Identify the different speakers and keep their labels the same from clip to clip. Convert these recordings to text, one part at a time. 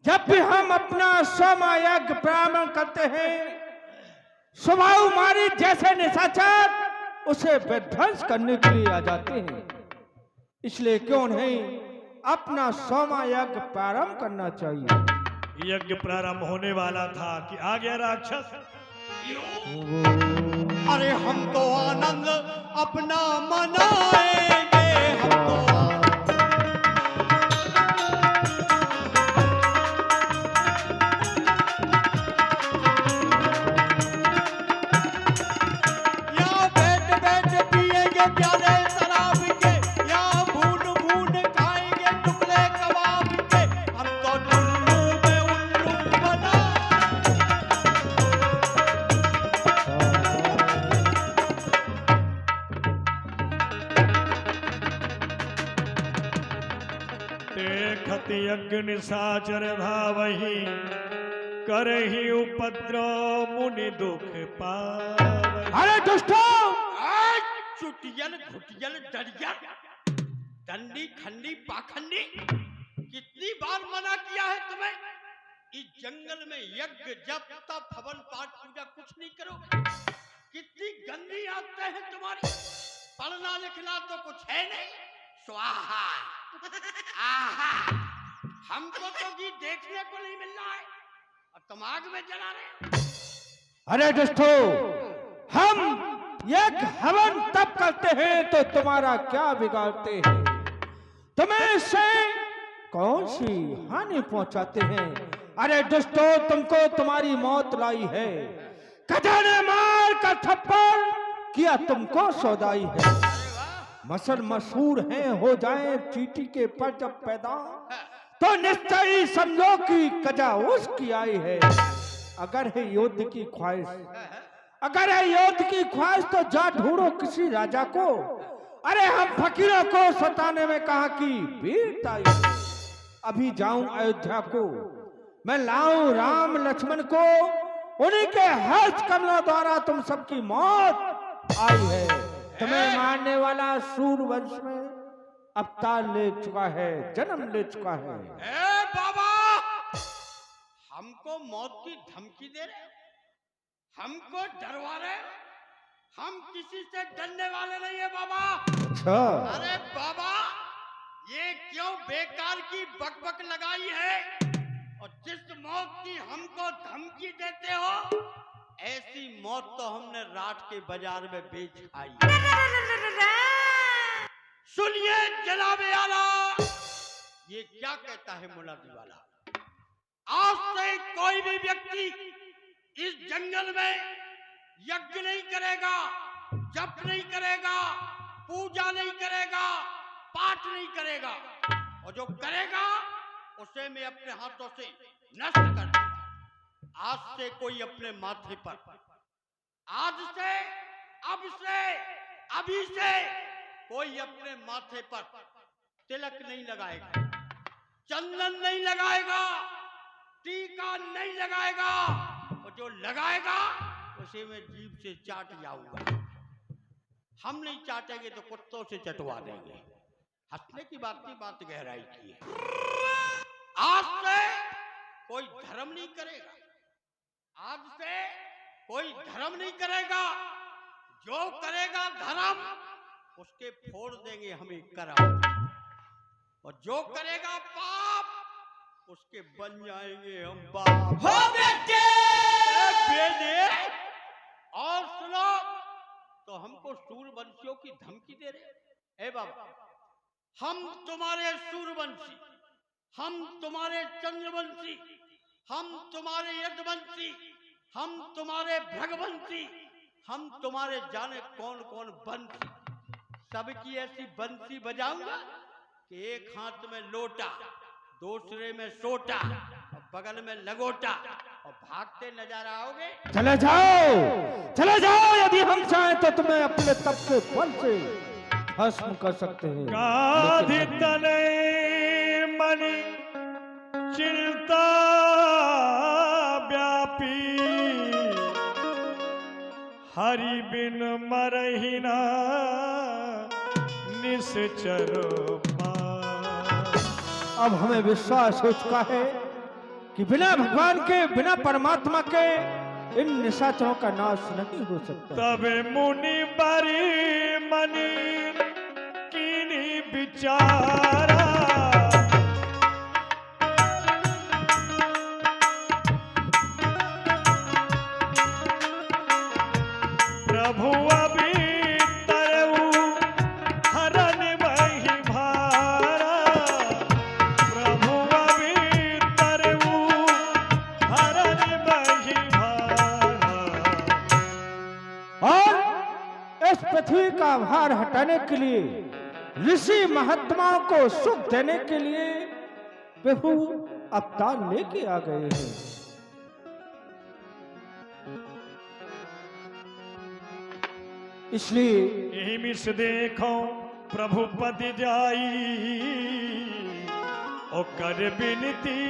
Speaker 1: जब भी हम अपना सोमयज्ञ प्रारंभ करते हैं, स्वभाव मारी जैसे निशाचर उसे विध्वंस करने के लिए आ जाते हैं। इसलिए क्यों नहीं अपना सोमयज्ञ प्रारंभ करना चाहिए।
Speaker 2: यज्ञ प्रारंभ होने वाला था कि आ गया राक्षस।
Speaker 3: अरे हम तो आनंद अपना मनाएंगे, हम तो या बैठ बैठ पिएंगे प्याले शराब के, या भून भून खाएंगे टुकड़े कबाब के। हम तो टुल्लू में उल्लू बना।
Speaker 2: देखत यज्ञ निशाचर धावहि, करहि उपद्रव मुनि दुख पावहि।
Speaker 1: अरे दुष्टों,
Speaker 3: चुटियल घुटियल डरिया डंडी खंडी पाखंडी, कितनी बार मना किया है तुम्हें? इस जंगल में यज्ञ जप तप हवन पाठ पूजा कुछ नहीं करो। कितनी गंदी आदतें हैं तुम्हारी। पढ़ना लिखना तो कुछ है नहीं। स्वाहा आहा, हमको तो भी देखने को नहीं मिल रहा है और तुम आग में जला रहे।
Speaker 1: अरे दुष्टों, हम यज्ञ हवन तप करते हैं तो तुम्हारा क्या बिगाड़ते हैं? तुम्हें इससे कौन सी हानि पहुंचाते हैं? अरे दुष्टों, तुमको तुम्हारी मौत लाई है। गधा ने मार कर थप्पड़ किया तुमको सौदाई है। मसल मशहूर हैं हो जाए चींटी के पर जब पैदा, तो निश्चय ही समझो कि कजा उसकी आई है। अगर है युद्ध की ख्वाहिश, अगर है युद्ध की ख्वाहिश तो जा ढूंढो किसी राजा को। अरे हम फकीरों को सताने में कहा कि वीरता आई। अभी जाऊं अयोध्या को, मैं लाऊं राम लक्ष्मण को, उन्हीं के हर्ष कमलों द्वारा तुम सबकी मौत आई है। तुम्हें मारने वाला सूर्यवंश में अवतार ले चुका है, जन्म ले चुका है।
Speaker 3: ए बाबा, हमको मौत की धमकी दे रहे, हमको डरवा रहे। हम किसी से डरने वाले नहीं है बाबा।
Speaker 1: अच्छा,
Speaker 3: अरे बाबा, ये क्यों बेकार की बकबक लगाई है? और जिस मौत की हमको धमकी देते हो, ऐसी मौत तो हमने रात के बाजार में बेच खाई। सुनिए जनाबे आला, ये क्या कहता है मुलादी वाला? आज से कोई भी व्यक्ति इस जंगल में यज्ञ नहीं करेगा, जप नहीं करेगा, पूजा नहीं करेगा, पाठ नहीं करेगा, और जो करेगा उसे मैं अपने हाथों से नष्ट कर दूंगा। आज से कोई अपने माथे पर, आज से, अब से, अभी से कोई अपने माथे पर तिलक नहीं लगाएगा, चंदन नहीं लगाएगा, टीका नहीं लगाएगा, और जो लगाएगा उसे मैं जीभ से चाट जाऊंगा। हम नहीं चाटेंगे तो कुत्तों से चटवा देंगे। हंसने की बात नहीं, बात गहराई की है। आज से कोई धर्म नहीं करेगा, आज से कोई धर्म नहीं करेगा। जो करेगा धर्म उसके फोड़ देंगे हमें करम, और जो करेगा पाप उसके बन जाएंगे हम बाप। हो बेटे, और सुनो, तो हमको सूर्यवंशियों की धमकी दे रहे। ए बाबा, हम तुम्हारे सूर्यवंशी, हम तुम्हारे चंद्रवंशी, हम तुम्हारे यदुवंशी, हम तुम्हारे भृगवंशी, हम तुम्हारे जाने कौन कौन बंशी, सबकी ऐसी बंसी बजाऊंगा कि एक हाथ में लोटा, दूसरे में सोटा, और बगल में लगोटा, और भागते नजर आओगे।
Speaker 1: चले जाओ, चले जाओ। यदि हम चाहें तो तुम्हें अपने तप के बल से भस्म कर सकते हैं।
Speaker 2: गाधि तने मणि चिंता व्यापी, हरि बिन मरहि ना निश्चर पार।
Speaker 1: अब हमें विश्वास हो चुका है कि बिना भगवान के, बिना परमात्मा के इन निशाचरों का नाश नहीं हो सकता।
Speaker 2: तबे मुनि बरी मनी कीनी विचारा, प्रभु अभी तरऊ हरन वही भारा, प्रभु अभी तरऊ हरन वही भारा।
Speaker 1: और इस पृथ्वी का भार हटाने के लिए, ऋषि महात्माओं को सुख देने के लिए प्रभु अवतार लेके आ गए हैं। इसलिए
Speaker 2: यही मिस देखो प्रभु पति जाई, ओ कर बिनती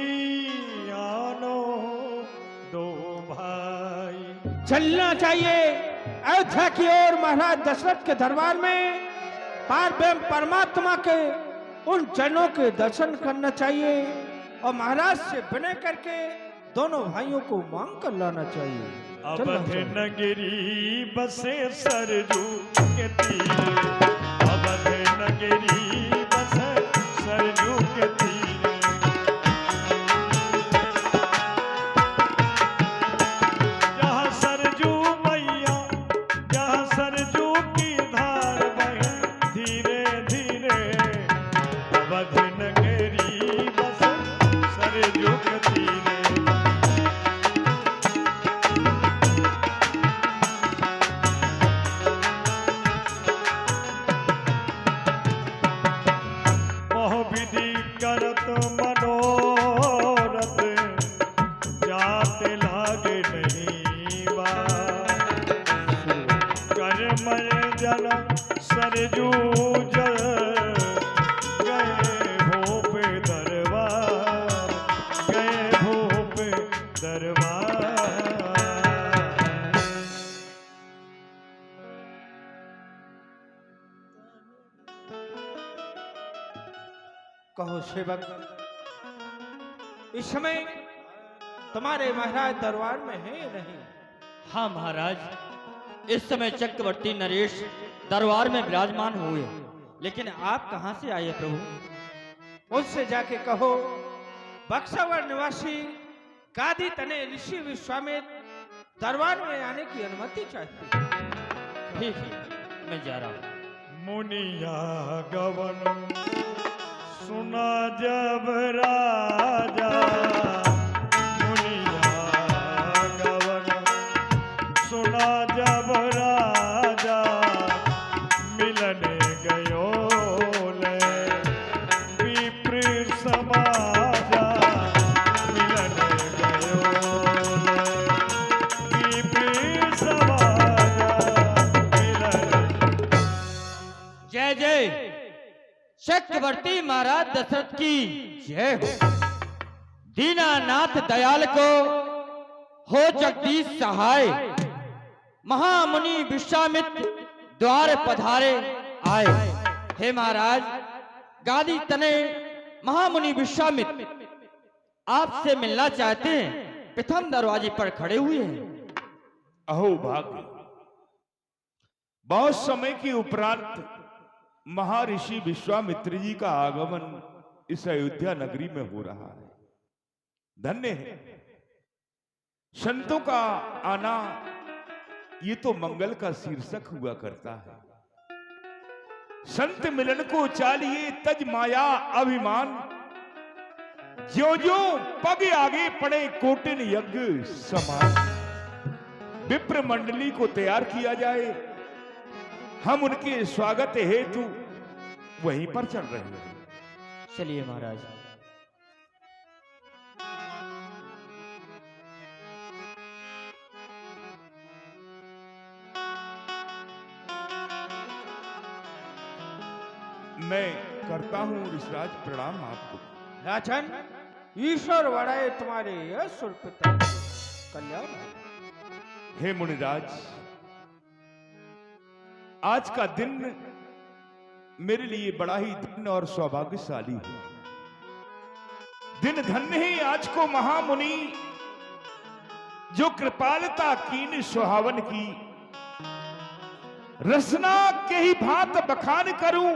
Speaker 2: आनो दो भाई।
Speaker 1: चलना चाहिए अयोध्या की ओर, महाराज दशरथ के दरबार में पारब्रह्म परमात्मा के उन जनों के दर्शन करना चाहिए और महाराज से विनय करके दोनों भाइयों को मांग कर लाना चाहिए।
Speaker 2: अवध नगरी बसे सरजू के तीरे, अवध नगरी बसे सरजू के तीरे, जहाँ सरजू मैया, जहाँ सरजू की धार बहे धीरे धीरे, अवध नगरी बसे सरजू के तीरे। विधि करत मनोरथ जात लागे नहीं बा, कर मय जल सरजू जल गए भोप दरबार, गए भोप दरबार।
Speaker 1: कहो सेवक, इस समय तुम्हारे महाराज दरबार में है या नहीं?
Speaker 4: हाँ महाराज, इस समय चक्रवर्ती नरेश दरबार में विराजमान हुए, लेकिन आप कहां से आए प्रभु?
Speaker 1: उससे जाके कहो बक्सावर निवासी गादी तने ऋषि विश्वामित्र दरबार में आने की अनुमति चाहते।
Speaker 4: ठीक है, मैं जा रहा हूं।
Speaker 2: मुनिया गवन सुना जब राजा, मुनिया गवन सुना जब राजा, मिलने गयो ले विप्र समाजा, मिलने गयो ले विप्र समाजा, मिलने।
Speaker 4: जय जय चक्रवर्ती महाराज दशरथ की जय हो। दीनानाथ दयाल को हो जगदीश सहाय, महामुनि विश्वामित्र द्वार पधारे आए। हे महाराज, गादी तने महामुनि विश्वामित्र आपसे मिलना चाहते हैं, प्रथम दरवाजे पर खड़े हुए हैं।
Speaker 5: अहो भाग्य, बहुत समय के उपरांत महर्षि विश्वामित्र जी का आगमन इस अयोध्या नगरी में हो रहा है। धन्य है, संतों का आना ये तो मंगल का शीर्षक हुआ करता है। संत मिलन को चालिए तज माया अभिमान, ज्यो ज्यो पग आगे पड़े कोटिन यज्ञ समान। विप्र मंडली को तैयार किया जाए, हम उनके स्वागत हेतु वहीं पर चल रहे हैं।
Speaker 4: चलिए महाराज।
Speaker 5: मैं करता हूं ऋषिराज प्रणाम आपको।
Speaker 1: राजन, ईश्वर बढ़ाए तुम्हारे असुर पिता कल्याण।
Speaker 5: हे मुनिराज, आज का दिन मेरे लिए बड़ा ही धन्य और सौभाग्यशाली है। दिन धन्य है आज को महामुनि, जो कृपालता कीन सुहावन की। रसना के ही भात बखान करूं,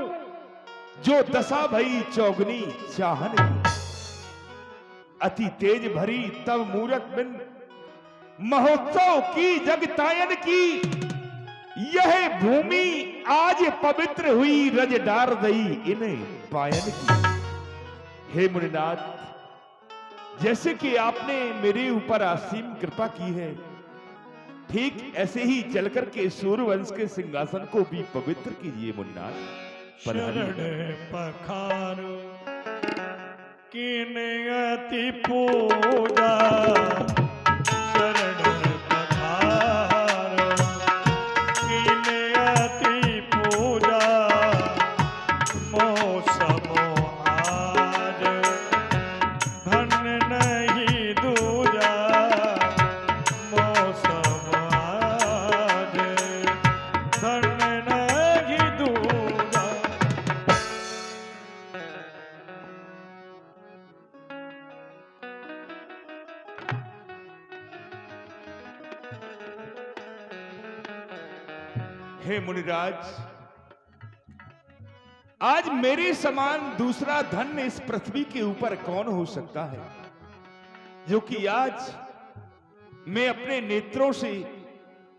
Speaker 5: जो दशा भई चौगनी चाहन की। अति तेज भरी तब मूरत बिन, महोत्सव की जगतायन की। यह भूमि आज पवित्र हुई, रज डार दई इन्हें पायन की। हे मुनिनाथ, जैसे कि आपने मेरे ऊपर असीम कृपा की है, ठीक ऐसे ही चलकर के सूर्यवंश के सिंहासन को भी पवित्र कीजिए मुनिनाथ।
Speaker 2: शरण पखारो किन अति पूजा, शरण पखारो किन अति पूजा। मौसम आज धन नहीं दूजा, मौसम आज धन नहीं दूजा।
Speaker 5: हे मुनिराज, आज मेरे समान दूसरा धन इस पृथ्वी के ऊपर कौन हो सकता है, जो कि आज मैं अपने नेत्रों से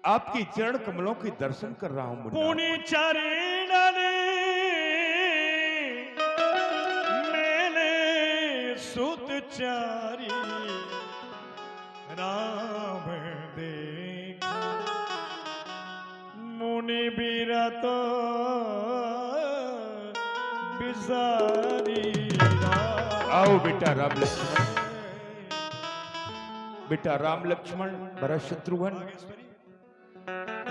Speaker 5: आपके चरण कमलों के दर्शन कर रहा हूं मुनिनाथ।
Speaker 2: पुनि चरणने मेले सुत चारी, राम देख मुनि बिरत बिसारी।
Speaker 5: आओ बेटा राम लक्ष्मण, बेटा राम लक्ष्मण भरत शत्रुघ्न,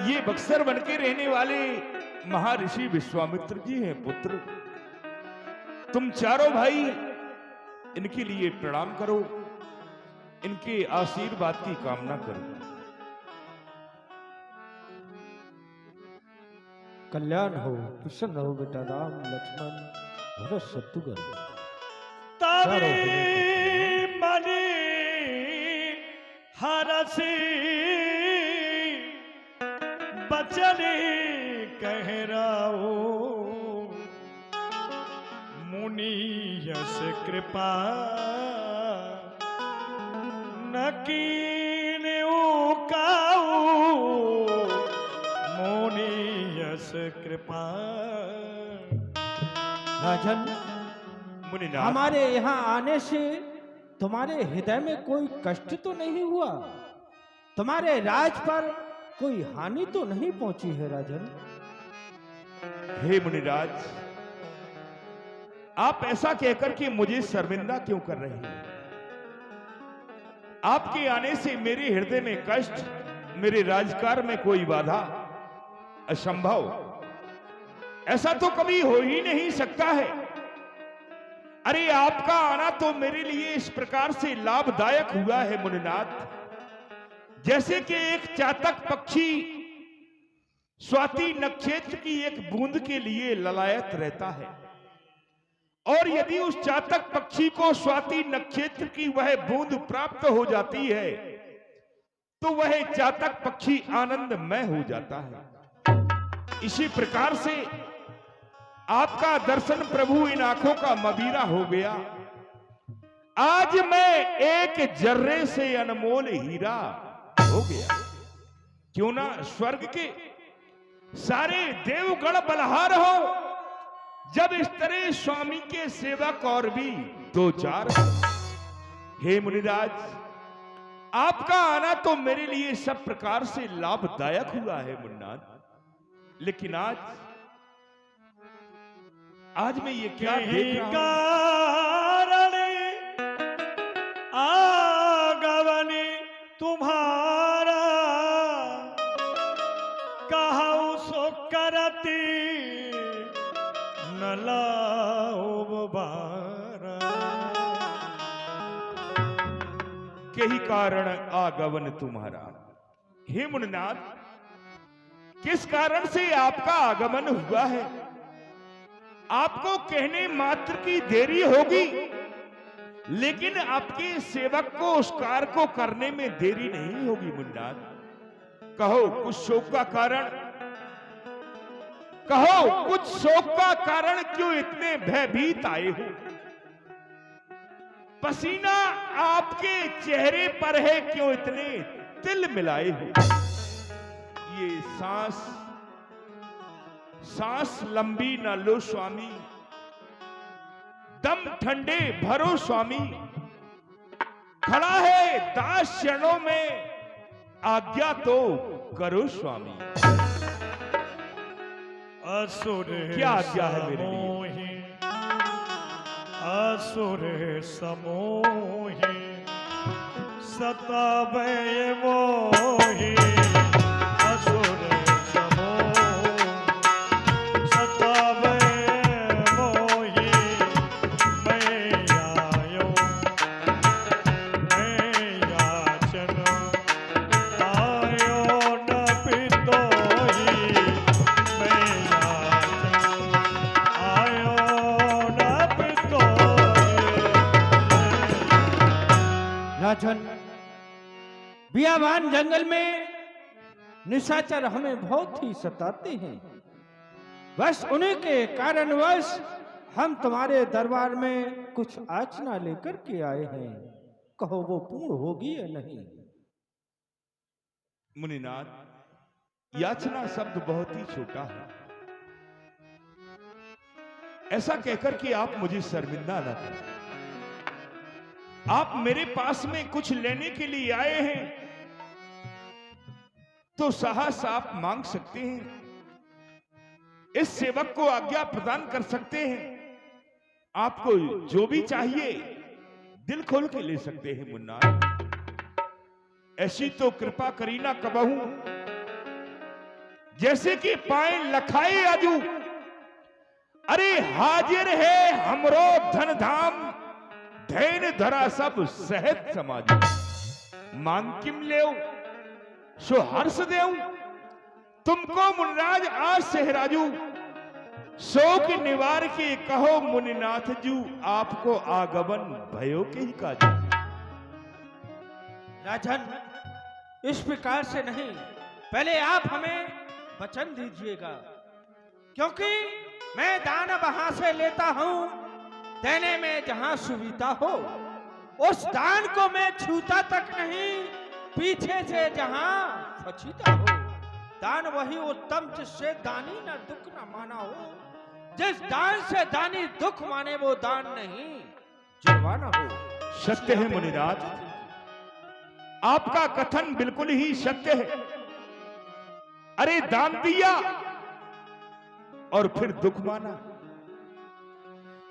Speaker 5: ये बक्सर बन के रहने वाले महर्षि विश्वामित्र जी हैं पुत्र। तुम चारों भाई इनके लिए प्रणाम करो, इनके आशीर्वाद की कामना करो।
Speaker 1: कल्याण हो, प्रसन्न हो बेटा राम लक्ष्मण भरत शत्रुघ्न।
Speaker 2: तबे मनि हरसी बचने कहराओ, मुनि यस कृपा न कीन्यु काऊ, मुनि यस कृपा।
Speaker 1: राजन,
Speaker 5: मुनिनाथ,
Speaker 1: हमारे यहाँ आने से तुम्हारे हृदय में कोई कष्ट तो नहीं हुआ? तुम्हारे राज पर कोई हानि तो नहीं पहुंची है राजन?
Speaker 5: हे मुनिराज, आप ऐसा कहकर के मुझे शर्मिंदा क्यों कर रहे हैं? आपके आने से मेरे हृदय में कष्ट, मेरे राजकार में कोई बाधा, असंभव, ऐसा तो कभी हो ही नहीं सकता है। अरे आपका आना तो मेरे लिए इस प्रकार से लाभदायक हुआ है मुनिनाथ, जैसे कि एक चातक पक्षी स्वाति नक्षत्र की एक बूंद के लिए ललायत रहता है, और यदि उस चातक पक्षी को स्वाति नक्षत्र की वह बूंद प्राप्त हो जाती है तो वह चातक पक्षी आनंदमय हो जाता है। इसी प्रकार से आपका दर्शन प्रभु इन आंखों का मदिरा हो गया। आज मैं एक जर्रे से अनमोल हीरा हो गया। क्यों ना स्वर्ग के सारे देवगण बलहार हो, जब इस तरह स्वामी के सेवक और भी दो चार। हे मुनिराज, आपका आना तो मेरे लिए सब प्रकार से लाभदायक हुआ है मुन्नाथ, लेकिन आज मैं ये क्या देख रहा हूं?
Speaker 2: कारण आगमनी तुम्हारा, कहूं सो करती न लाओ बारा।
Speaker 5: यही कारण आगमन तुम्हारा। हे मुनिनाथ, किस कारण से आपका आगमन हुआ है? आपको कहने मात्र की देरी होगी, लेकिन आपके सेवक को उस कार्य को करने में देरी नहीं होगी मुन्नाथ। कहो कुछ शोक का कारण, कहो कुछ शोक का कारण क्यों इतने भयभीत आए हो? पसीना आपके चेहरे पर है, क्यों इतने तिल मिलाए हो? ये सांस लंबी न लो स्वामी, दम ठंडे भरो स्वामी। खड़ा है दास क्षणों में, आज्ञा तो करो स्वामी।
Speaker 2: असुर
Speaker 5: क्या आज्ञा है मेरे लिए?
Speaker 2: समोहि, असुर समोहि, सतावे मोहि। असुर समोहि, सतावे मोहि। मैं आयो, मैं याचन आयो न पितोहि। मैं याचन आयो न पितोहि।
Speaker 1: राजन, बियाबान जंगल में निशाचर हमें बहुत ही सताते हैं। बस उन्हीं के कारणवश हम तुम्हारे दरबार में कुछ याचना लेकर के आए हैं। कहो वो पूर्ण होगी या नहीं?
Speaker 5: मुनिनाथ, याचना शब्द बहुत ही छोटा है। ऐसा कहकर कि आप मुझे शर्मिंदा न करें। आप मेरे पास में कुछ लेने के लिए आए हैं तो साहस आप मांग सकते हैं। इस सेवक को आज्ञा प्रदान कर सकते हैं। आपको जो भी चाहिए दिल खोल के ले सकते हैं मुन्ना। ऐसी तो कृपा करी ना कबहू, जैसे कि पाए लखाए आजू। अरे हाजिर है हमरो धन धाम, धैन धरा सब सहज समाज। मांग किम लेऊ सो हर्ष देऊ, तुमको मुनिराज आज सहराजू। शोक निवार के कहो मुनिनाथ जू, आपको आगमन भयो के ही काजू।
Speaker 1: राजन, इस प्रकार से नहीं, पहले आप हमें वचन दीजिएगा, क्योंकि मैं दान वहां से लेता हूं, देने में जहां सुविधा हो उस दान को मैं छूता तक नहीं, पीछे से जहां फचीता हो। दान वही उत्तम जिससे दानी ना दुख ना माना हो। जिस दान से दानी दुख माने वो दान नहीं, जुर्माना हो।
Speaker 5: सत्य है मुनिनाथ, आपका कथन बिल्कुल ही सत्य है। अरे दान दिया और फिर दुख माना,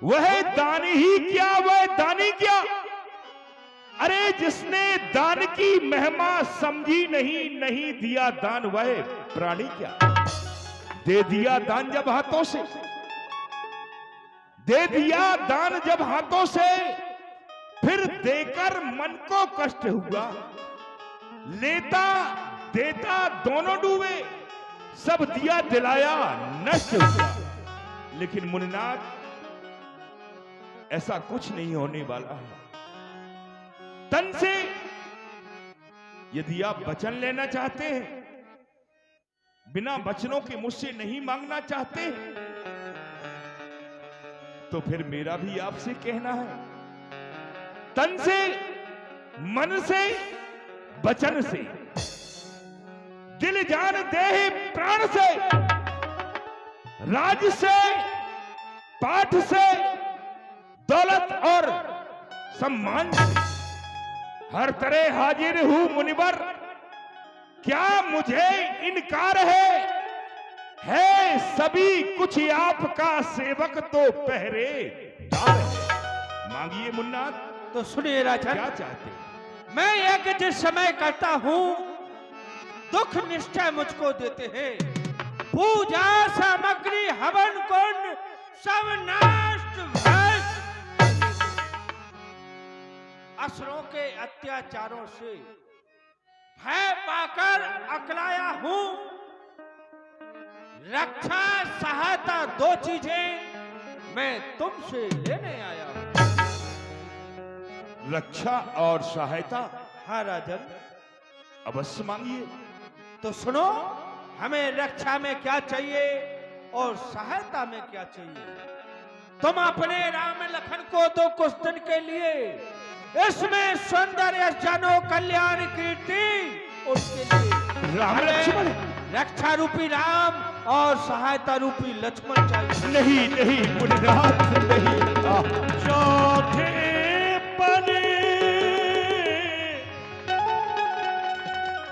Speaker 5: वह दान ही क्या, वह दानी क्या। अरे जिसने दान की महिमा समझी नहीं, नहीं दिया दान वह प्राणी क्या। दे दिया दान जब हाथों से, दे दिया दान जब हाथों से, फिर देकर मन को कष्ट हुआ। लेता देता दोनों डूबे, सब दिया दिलाया नष्ट हुआ। लेकिन मुनिनाथ, ऐसा कुछ नहीं होने वाला है। तन से यदि आप वचन लेना चाहते हैं, बिना वचनों के मुझसे नहीं मांगना चाहते, तो फिर मेरा भी आपसे कहना है, तन से, मन से, वचन से, दिल जान देह प्राण से, राज से, पाठ से, दौलत और सम्मान से, हर तरह हाजिर हूं मुनिवर। क्या मुझे इनकार है सभी कुछ आपका सेवक तो पहरेदार है। मांगिए मुन्ना।
Speaker 1: तो सुनिए राजन,
Speaker 5: क्या चाहते हैं?
Speaker 1: मैं यज्ञ जिस समय करता हूं, दुख निश्चय मुझको देते हैं। पूजा सामग्री हवन कुंड सब नष्ट भ्रष्ट। असुरों के अत्याचारों से भय पाकर अकलाया हूं। रक्षा सहायता दो चीजें मैं तुमसे लेने आया हूं।
Speaker 5: रक्षा और सहायता
Speaker 1: हाँ राजन,
Speaker 5: अवश्य मांगिए।
Speaker 1: तो सुनो, हमें रक्षा में क्या चाहिए और सहायता में क्या चाहिए। तुम अपने राम लखन को तो कुछ दिन के लिए इसमें सौंदर्य जानो कल्याण कीर्ति उसके लिए
Speaker 5: राम लक्ष्मण
Speaker 1: रक्षा रूपी राम और सहायता रूपी लक्ष्मण चाहिए।
Speaker 5: नहीं नहीं मुनिनाथ नहीं।
Speaker 2: चौथे पने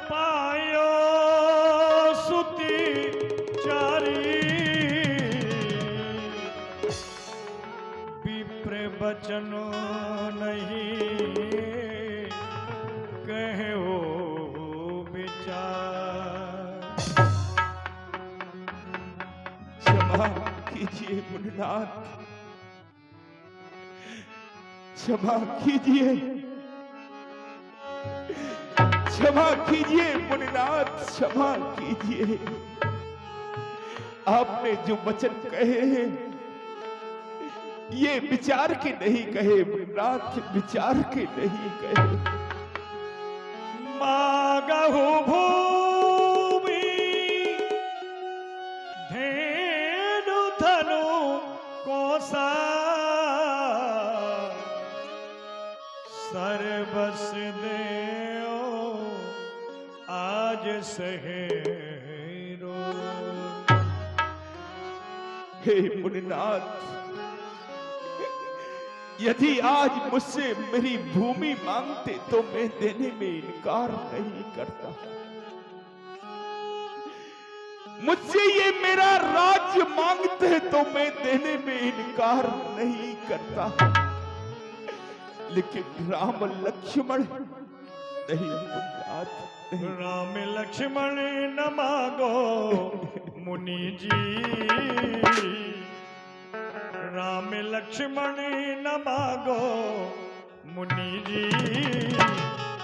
Speaker 2: पायो सुती चारी विप्र बचनो नहीं कहो विचार।
Speaker 5: क्षमा कीजिए मुनिनाथ, क्षमा कीजिए, क्षमा कीजिए मुनिनाथ, क्षमा कीजिए। आपने जो वचन कहे हैं ये विचार के नहीं कहे मुनिनाथ, विचार के नहीं कहे।
Speaker 2: मागहु भूमि धेनु धनु कोसा सर्वस देओ आज सहेरो।
Speaker 5: हे मुनिनाथ, यदि आज मुझसे मेरी भूमि मांगते तो मैं देने में इनकार नहीं करता। मुझसे ये मेरा राज्य मांगते तो मैं देने में इनकार नहीं करता, लेकिन राम लक्ष्मण नहीं मुनिनाथ नहीं।
Speaker 2: राम लक्ष्मण न मांगो मुनि जी, राम लक्ष्मण न मांगो मुनि जी,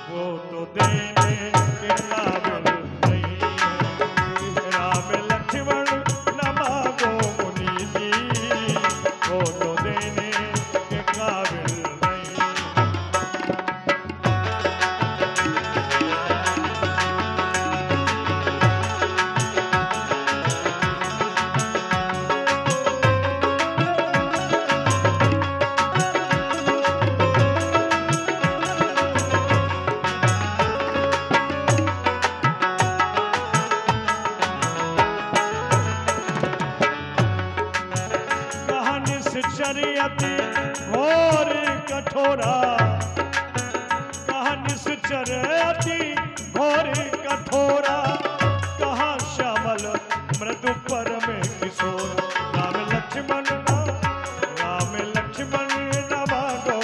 Speaker 2: वो तो देने के काबिल नहीं है। राम लक्ष्मण न मांगो मुनि जी, वो तो देने के काबिल नहीं। अति घोर कठोरा, कहा निश्चर अति घोर कठोरा, कहा श्यामल मृदु पर में किशोर। राम लक्ष्मण न मांगो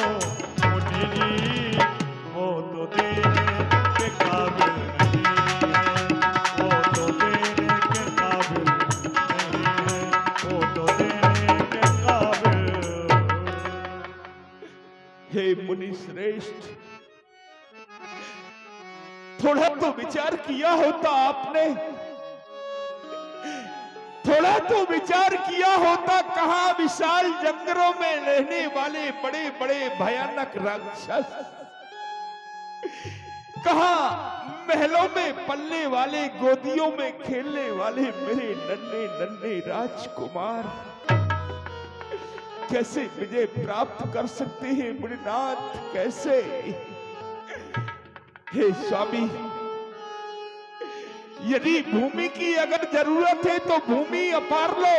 Speaker 2: मुनि जी, वो तो देने के काबिल नहीं है, वो तो देने के काबिल नहीं है, वो तो देने के काबिल।
Speaker 5: हे मुनि श्रेष्ठ, थोड़ा तो विचार किया होता आपने, थोड़ा तो विचार किया होता। कहां विशाल जंगलों में रहने वाले बड़े बड़े भयानक राक्षस, कहां महलों में पलने वाले, गोदियों में खेलने वाले मेरे नन्हे नन्हे राजकुमार कैसे विजय प्राप्त कर सकते हैं मुनिनाथ, कैसे। हे स्वामी, यदि भूमि की अगर जरूरत है तो भूमि अपार लो,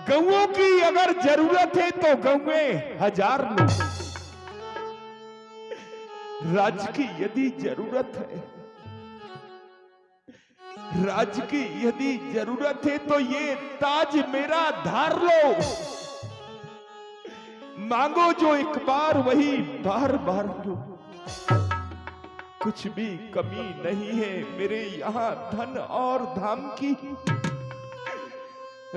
Speaker 5: गौओं की अगर जरूरत है तो गौएं 1000 लो। राज्य की यदि जरूरत है, राज्य की यदि जरूरत है तो ये ताज मेरा धार लो। मांगो जो एक बार वही बार बार लो, कुछ भी कमी नहीं है मेरे यहाँ धन और धाम की।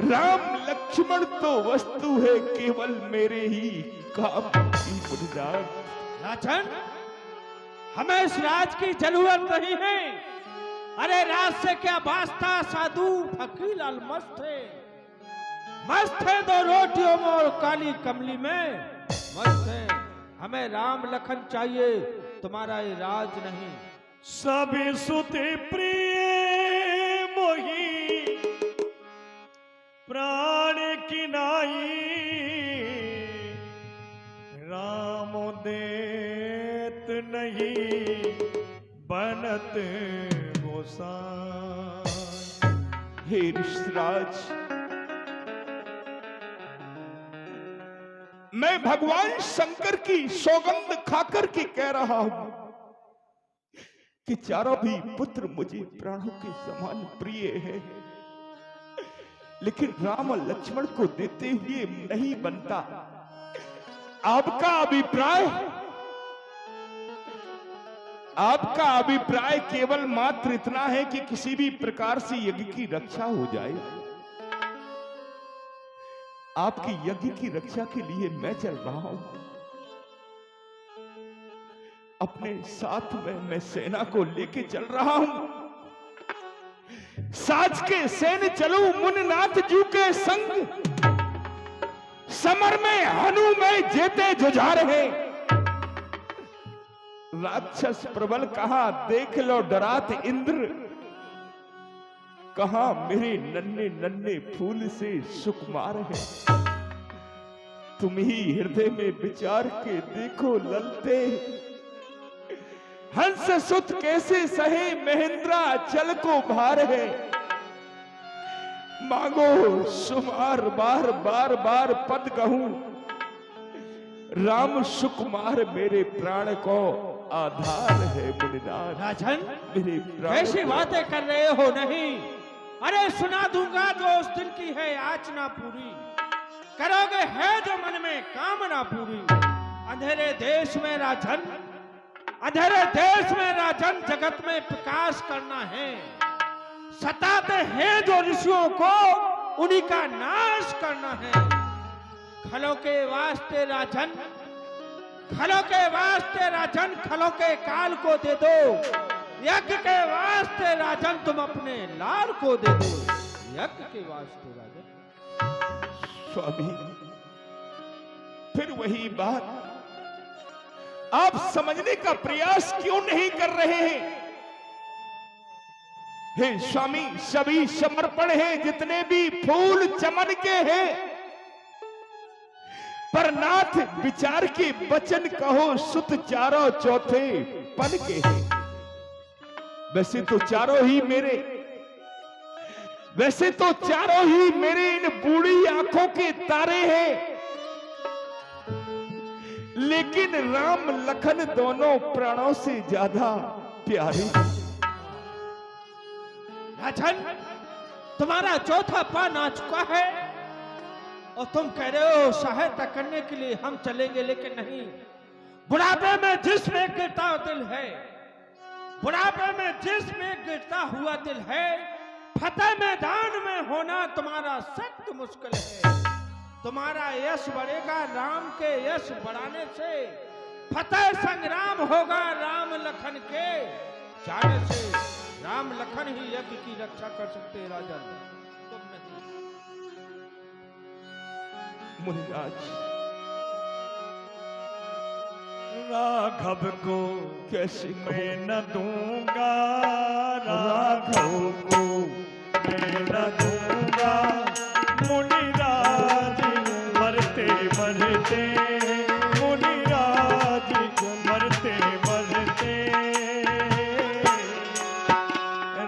Speaker 5: राम लक्ष्मण तो वस्तु है केवल मेरे ही काम की बुनियाद।
Speaker 1: राजन, हमें इस राज की जरूरत नहीं है। अरे राज से क्या वास्ता, साधु फकीरलाल मस्त है, मस्त है 2 रोटियों में और काली कमली में। मुझसे हमें राम लखन चाहिए, तुम्हारा ये राज नहीं।
Speaker 2: सभी सुते प्रिय मोही प्राण की नाई, राम देत नहीं बनत गोसाई।
Speaker 5: हे ऋषिराज, मैं भगवान शंकर की सौगंध खाकर के कह रहा हूं कि चारों भी पुत्र मुझे प्राणों के समान प्रिय है, लेकिन राम और लक्ष्मण को देते हुए नहीं बनता। आपका अभिप्राय केवल मात्र इतना है कि किसी भी प्रकार से यज्ञ की रक्षा हो जाए। आपकी यज्ञ की रक्षा के लिए मैं चल रहा हूं। अपने साथ में मैं सेना को लेके चल रहा हूं। साज के सैन्य चलू मुनिनाथ जू के संग, समर में हनु में जेते जुझार है। राक्षस प्रबल कहा देख लो डरात इंद्र, कहा मेरे नन्हे नन्हे फूल से सुकुमार है। तुम ही हृदय में विचार के देखो ललते, हंस सुत कैसे सहे महेंद्रा चल को भार है। मांगो सुमार बार बार बार पद कहूं, राम सुकुमार मेरे प्राण को आधार है। मुनिनाथ
Speaker 1: राजन,
Speaker 5: मेरे प्राण
Speaker 1: कैसी बातें कर रहे हो? नहीं, अरे सुना दूंगा जो उस दिल की है याचना पूरी, करोगे है जो मन में कामना पूरी। अंधेरे देश में राजन, अंधेरे देश में राजन जगत में प्रकाश करना है। सताते हैं जो ऋषियों को, उन्हीं का नाश करना है। खलों के वास्ते राजन, खलों के वास्ते राजन, खलों के काल को दे दो। यज्ञ के वास्ते राजन तुम अपने लाल को दे दो। यज्ञ के वास्ते राजन।
Speaker 5: स्वामी, फिर वही बात, आप समझने का प्रयास क्यों नहीं कर रहे हैं? हे स्वामी, सभी समर्पण हैं, जितने भी फूल चमन के हैं, पर नाथ विचार के वचन कहो सुत चारों चौथे पन के हैं। वैसे तो चारों ही मेरे इन बूढ़ी आंखों के तारे हैं, लेकिन राम लखन दोनों प्राणों से ज्यादा प्यारे।
Speaker 1: राजन, तुम्हारा चौथा पान आ चुका है और तुम कह रहे हो सहायता करने के लिए हम चलेंगे, लेकिन नहीं। बुढ़ापे में जिसमें गिरता दिल है, बुढ़ापे में जिसमें गिरता हुआ दिल है, फतेह मैदान में होना तुम्हारा सख्त मुश्किल है। तुम्हारा यश बढ़ेगा राम के यश बढ़ाने से, फतेह संग्राम होगा राम लखन के जाने से। राम लखन ही यज्ञ की रक्षा कर सकते हैं राजन, तुम नहीं।
Speaker 5: मुनिराज,
Speaker 2: राघव को
Speaker 5: कैसे
Speaker 2: मैं न दूंगा, राघव को मैं न दूंगा। मुनिराज मरते मरते, मुनिराज मरते मरते,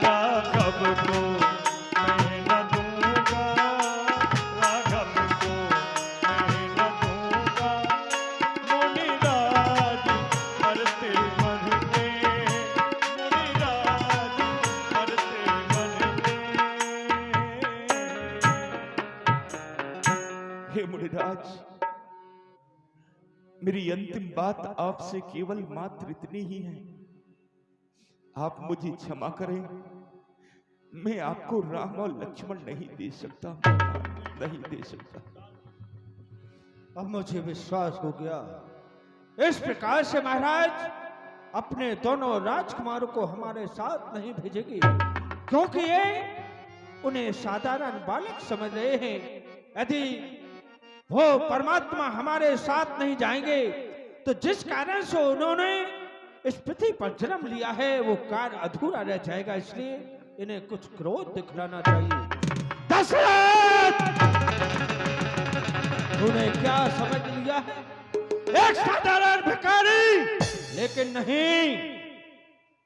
Speaker 2: राघव को मैं न दूंगा, राघव को मैं न दूंगा। मुनिराज मरते मरते, मुनिराज मरते मरते।
Speaker 5: हे मुनिराज, मेरी अंतिम बात आपसे केवल मात्र इतनी ही है, आप मुझे क्षमा करें। मैं आपको राम और लक्ष्मण नहीं दे सकता, नहीं दे सकता।
Speaker 1: अब मुझे विश्वास हो गया। इस प्रकार से महाराज अपने दोनों राजकुमारों को हमारे साथ नहीं भेजेगी, क्योंकि ये उन्हें साधारण बालक समझ रहे हैं। यदि वो परमात्मा हमारे साथ नहीं जाएंगे तो जिस कारण से उन्होंने इस पृथ्वी पर जन्म लिया है वो कार्य अधूरा रह जाएगा, इसलिए इन्हें कुछ क्रोध दिखलाना चाहिए। दशरथ, तूने क्या समझ लिया है? एक साधारण भिखारी, लेकिन नहीं,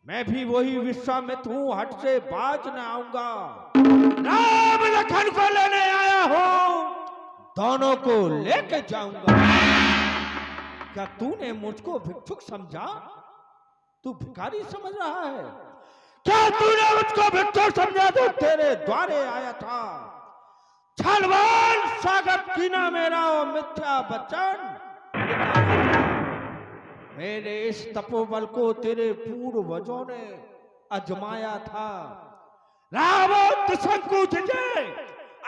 Speaker 1: मैं भी वही विश्वामित्र हूं, हट से बाज न आऊंगा। राम लखन को लेने आया हूं, दोनों को लेके जाऊंगा। क्या तूने मुझको भिक्षुक समझा? तू भिखारी समझ रहा है? क्या तूने मुझको भिक्षुक समझा? तो तेरे द्वारे आया था। छलवान स्वागत कीना मेरा और मिथ्या वचन। मेरे इस तपोबल को तेरे पूर्वजों ने अजमाया था। रावण त्रिशंकु तुझे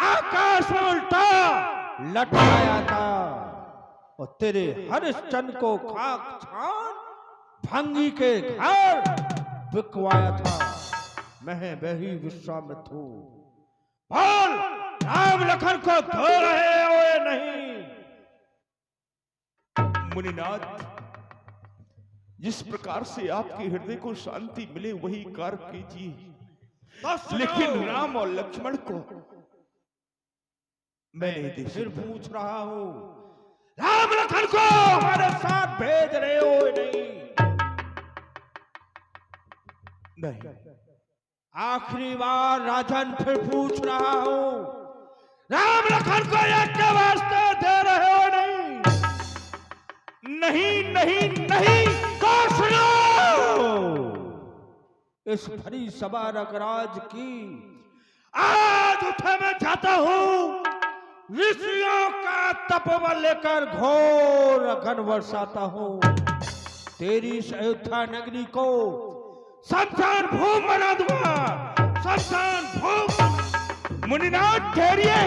Speaker 1: आकाश में उल्टा लटकाया था और तेरे हरिश्चंद्र को खाक छान भंगी के घर बिकवाया था। मैं वही विश्वामित्र हूं। बोल, राम लखन को धो रहे हो या नहीं?
Speaker 5: मुनिनाथ, जिस प्रकार से आपके हृदय को शांति मिले वही कार्य कीजिए, लेकिन राम और लक्ष्मण को मैं नहीं दे
Speaker 1: फिर
Speaker 5: सकता।
Speaker 1: पूछ रहा हूं, राम लखन को हमारे साथ भेज रहे हो या नहीं?
Speaker 5: नहीं।
Speaker 1: आखिरी बार राजन फिर पूछ रहा हूं, राम लखन को एक के वास्ते दे रहे हो नहीं?
Speaker 5: नहीं नहीं नहीं।
Speaker 1: तो सुनो, इस भरी सभा रगराज की आज उठे मैं चाहता हूं, ऋषियों का तपोबल लेकर घोर अघन बरसाता हूं। तेरी इस अयोध्या नगरी को शमशान भूमि बना दूंगा, शमशान भूमि।
Speaker 5: मुनिनाथ ठहरिए,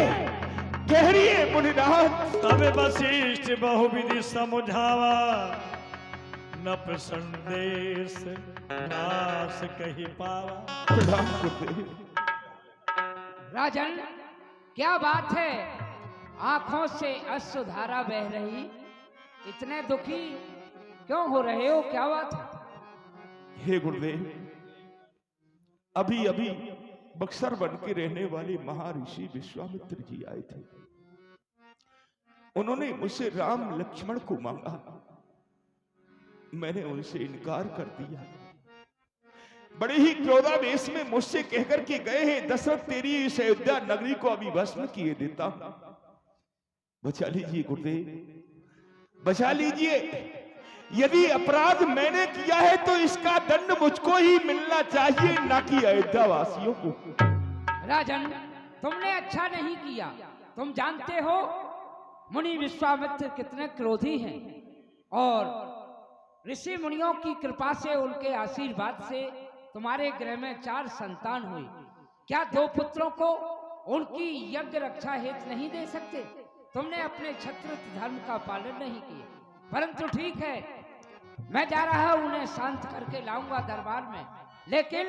Speaker 5: ठहरिए मुनिनाथ।
Speaker 2: तब वशिष्ठ बहुविधि समझावा, नप संदेश नाश कही पावा।
Speaker 5: प्रणाम गुरुदेव।
Speaker 6: राजन, क्या बात है? आंखों से अश्रुधारा बह रही, इतने दुखी क्यों हो रहे हो? क्या बात है?
Speaker 5: हे गुरुदेव, अभी अभी बक्सर बन के रहने वाले महर्षि विश्वामित्र जी आए थे। उन्होंने मुझसे राम लक्ष्मण को मांगा, मैंने उनसे इनकार कर दिया। बड़े ही क्रोधावेश में मुझसे कहकर के गए हैं, दशरथ तेरी इस अयोध्या नगरी को अभी भस्म किए देता हूं, बचा लीजिए गुरुदेव, बचा लीजिए। यदि अपराध मैंने किया है तो इसका दंड मुझको ही मिलना चाहिए, ना कि अयोध्या वासियों को।
Speaker 6: राजन, तुमने अच्छा नहीं किया। तुम जानते हो मुनि विश्वामित्र कितने क्रोधी हैं और ऋषि मुनियों की कृपा से, उनके आशीर्वाद से तुम्हारे गृह में 4 संतान हुई। क्या 2 पुत्रों को उनकी यज्ञ रक्षा हेतु नहीं दे सकते? तुमने अपने क्षत्रिय धर्म का पालन नहीं किया। परंतु ठीक है, मैं जा रहा हूं, उन्हें शांत करके लाऊंगा दरबार में, लेकिन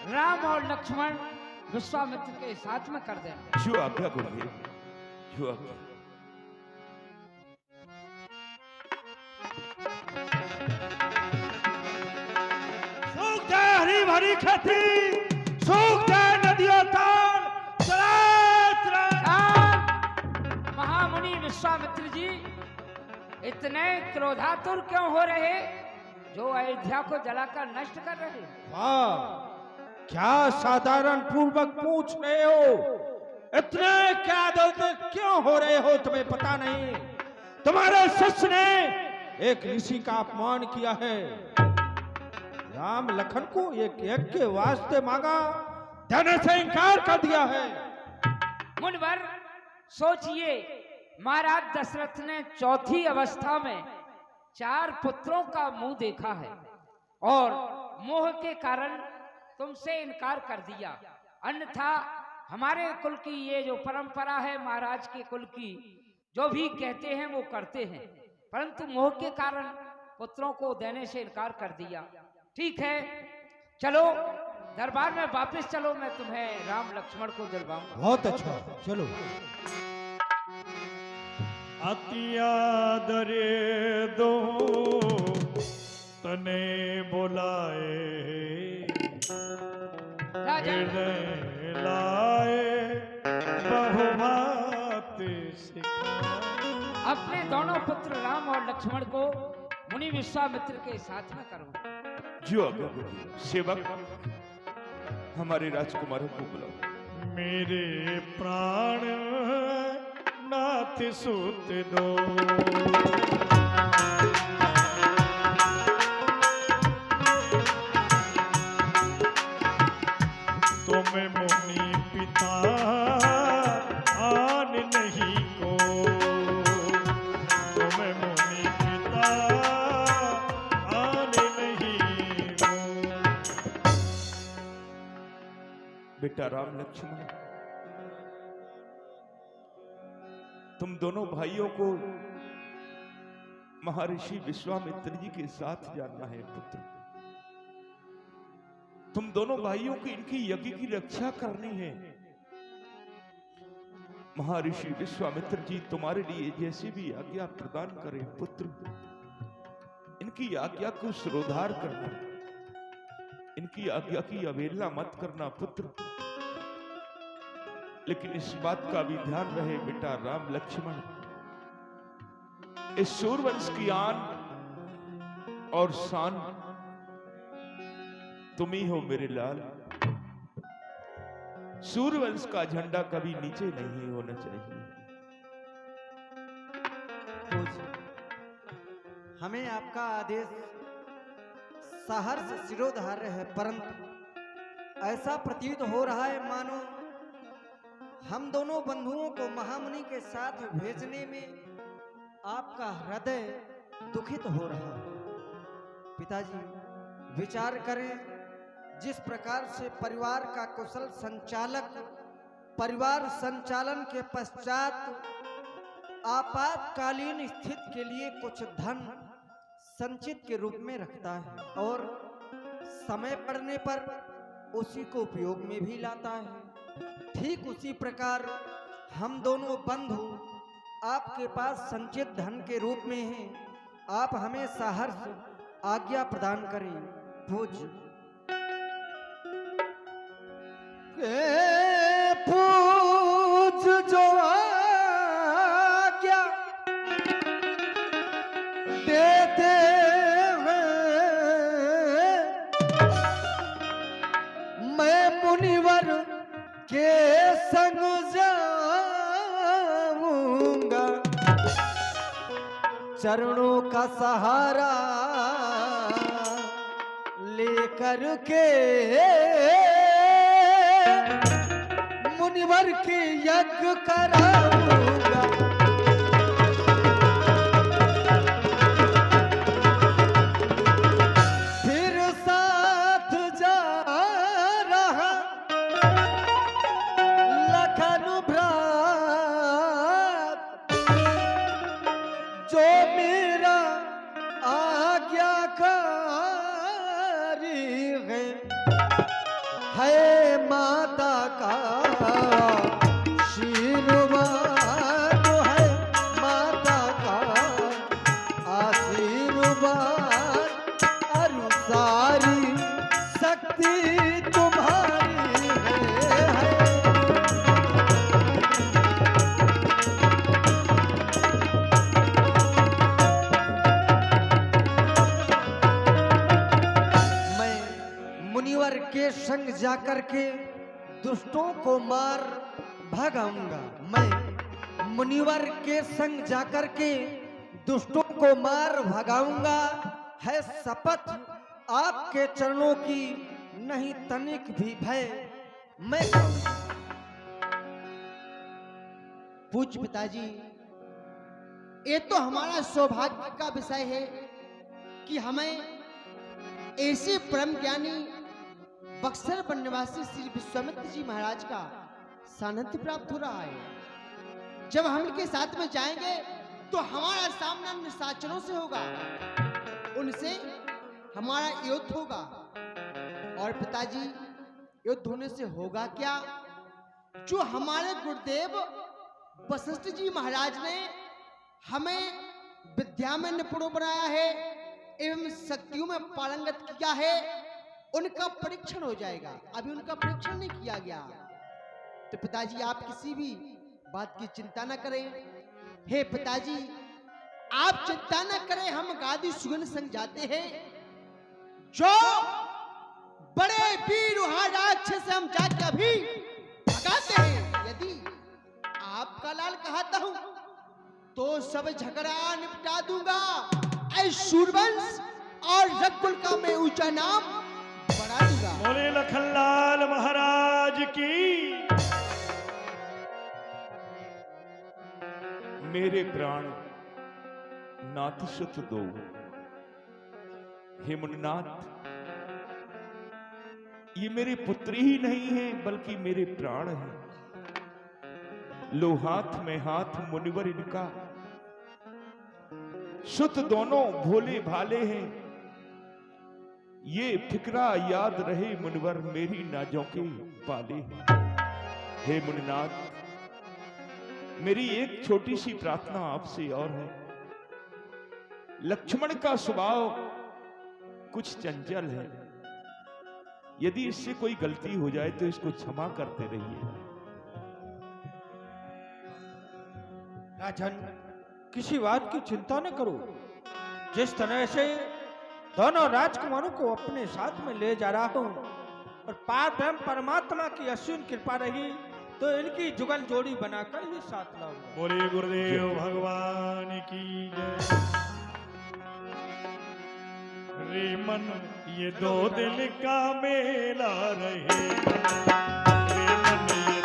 Speaker 6: राम और लक्ष्मण विश्वामित्र के साथ में कर देना।
Speaker 5: जो आज्ञा गुरुदेव, जो आज्ञा।
Speaker 1: सूख जाए हरी भरी खेती, सूख जाए नदियों ताल,
Speaker 6: महामुनि विश्वामित्र जी, इतने क्रोधातुर क्यों हो रहे जो अयोध्या को जलाकर नष्ट कर रहे?
Speaker 1: वाह, क्या साधारण पूर्वक पूछ रहे हो? इतने क्या दर्द क्यों हो रहे हो? तुम्हें पता नहीं, तुम्हारे शिष्य ने एक ऋषि का अपमान किया है। राम लखन को एक यज्ञ के वास्ते मांगा, देने से इनकार कर दिया है।
Speaker 6: मुनिवर, सोचिए, महाराज दशरथ ने 4थी अवस्था में 4 पुत्रों का मुंह देखा है और मोह के कारण तुमसे इनकार कर दिया। अन्यथा हमारे कुल की ये जो परंपरा है, महाराज के कुल की, जो भी कहते हैं वो करते हैं, परंतु मोह के कारण पुत्रों को देने से इनकार कर दिया। ठीक है, चलो दरबार में वापस चलो, मैं तुम्हें राम लक्ष्मण को दिलवाऊंगा।
Speaker 1: बहुत अच्छा, चलो।
Speaker 2: अतिया दरे दो तने बुलाए
Speaker 6: राजन
Speaker 2: हृदय लाए बहुबात सिखाए।
Speaker 6: अपने दोनों पुत्र राम और लक्ष्मण को मुनि विश्वामित्र के साथ में करो।
Speaker 5: जो आज्ञा करिए। सेवक हमारे राजकुमारों को बुलाओ।
Speaker 2: मेरे प्राण नाथ सुत दो तुम्हें मुनि पिता आन नहीं को तुम्हें मुनि पिता आन नहीं को।
Speaker 5: बेटा राम लक्ष्मण, तुम दोनों भाइयों को महर्षि विश्वामित्र जी के साथ जाना है पुत्र। तुम दोनों भाइयों की इनकी यज्ञ की रक्षा करनी है। महर्षि विश्वामित्र जी तुम्हारे लिए जैसे भी आज्ञा प्रदान करें पुत्र, इनकी आज्ञा को शिरोधार करना, इनकी आज्ञा की अवहेलना मत करना पुत्र। लेकिन इस बात का भी ध्यान रहे बेटा राम लक्ष्मण, इस सूर्यवंश की आन और शान तुम ही हो मेरे लाल। सूर्यवंश का झंडा कभी नीचे नहीं होना चाहिए।
Speaker 7: हमें आपका आदेश सहर्ष शिरोधार्य है, परंतु ऐसा प्रतीत हो रहा है मानो हम दोनों बंधुओं को महामुनि के साथ भेजने में आपका हृदय दुखित हो रहा है। पिताजी विचार करें, जिस प्रकार से परिवार का कुशल संचालक परिवार संचालन के पश्चात आपातकालीन स्थिति के लिए कुछ धन संचित के रूप में रखता है और समय पड़ने पर उसी को उपयोग में भी लाता है, ठीक उसी प्रकार हम दोनों बंधु आपके पास संचित धन के रूप में हैं। आप हमें सहर्ष आज्ञा प्रदान करें। पूज्य
Speaker 1: पूज जो आज्ञा देते हैं, मैं मुनिवर के संग जाऊंगा, चरणों का सहारा लेकर के मुनिवर की यज्ञ कराऊंगा। फिर साथ जा रहा लखन भ्रात, जो मेरा आज्ञाकारी है माता का आशीर्वाद, है माता का आशीर्वाद, अरु सारी शक्ति तुम्हारी है। मैं मुनिवर के संग जाकर के दुष्टों को मार भगाऊंगा। मैं मुनिवर के संग जाकर के दुष्टों को मार भगाऊंगा, है शपथ आपके चरणों की नहीं तनिक भी भय मैं करूंगा।
Speaker 8: पूज्य पिताजी, ये तो हमारा सौभाग्य का विषय है कि हमें ऐसे परम ज्ञानी बक्सर वन निवासी श्री विश्वामित्र जी महाराज का सानिध्य प्राप्त हो रहा है। जब हम इनके साथ में जाएंगे तो हमारा सामना निशाचरों से होगा, उनसे हमारा युद्ध होगा। और पिताजी, युद्ध होने से होगा क्या? जो हमारे गुरुदेव वशिष्ठ जी महाराज ने हमें विद्या में निपुण बनाया है एवं शक्तियों में पारंगत किया है, उनका परीक्षण हो जाएगा। अभी उनका परीक्षण नहीं किया गया। तो पिताजी आप किसी भी बात की चिंता न करें। हे पिताजी आप चिंता न करें, हम गादी सुगन संग जाते हैं। जो बड़े वीर राक्षस हम जाके अभी भगाते हैं। यदि आपका लाल कहता हूं तो सब झगड़ा निपटा दूंगा। ऐ सूरवंश और रघुकुल का मैं ऊंचा नाम बढ़ा दूंगा।
Speaker 2: बोले लखनलाल महाराज की।
Speaker 5: मेरे प्राण नाथ सुत दो। हे मुनिनाथ, ये मेरे पुत्री ही नहीं है बल्कि मेरे प्राण हैं। लो हाथ में हाथ मुनिवर इनका, सुत दोनों भोले भाले हैं। ये फिक्रा याद रहे मुनिवर मेरी नाजों के पाले हैं। हे मुनिनाथ, मेरी एक छोटी सी प्रार्थना आपसे और है। लक्ष्मण का स्वभाव कुछ चंचल है, यदि इससे कोई गलती हो जाए तो इसको क्षमा करते रहिए।
Speaker 1: राजन, किसी बात की चिंता न करो। जिस तरह से दोनों राजकुमारों को अपने साथ में ले जा रहा हूं और पार ब्रह्म परमात्मा की असीम कृपा रही तो इनकी जुगल जोड़ी बनाकर ही साथ लाऊंगा।
Speaker 2: बोले गुरुदेव भगवान की जय। रे मन ये दो दिल का मेला रहेगा। रे मन ये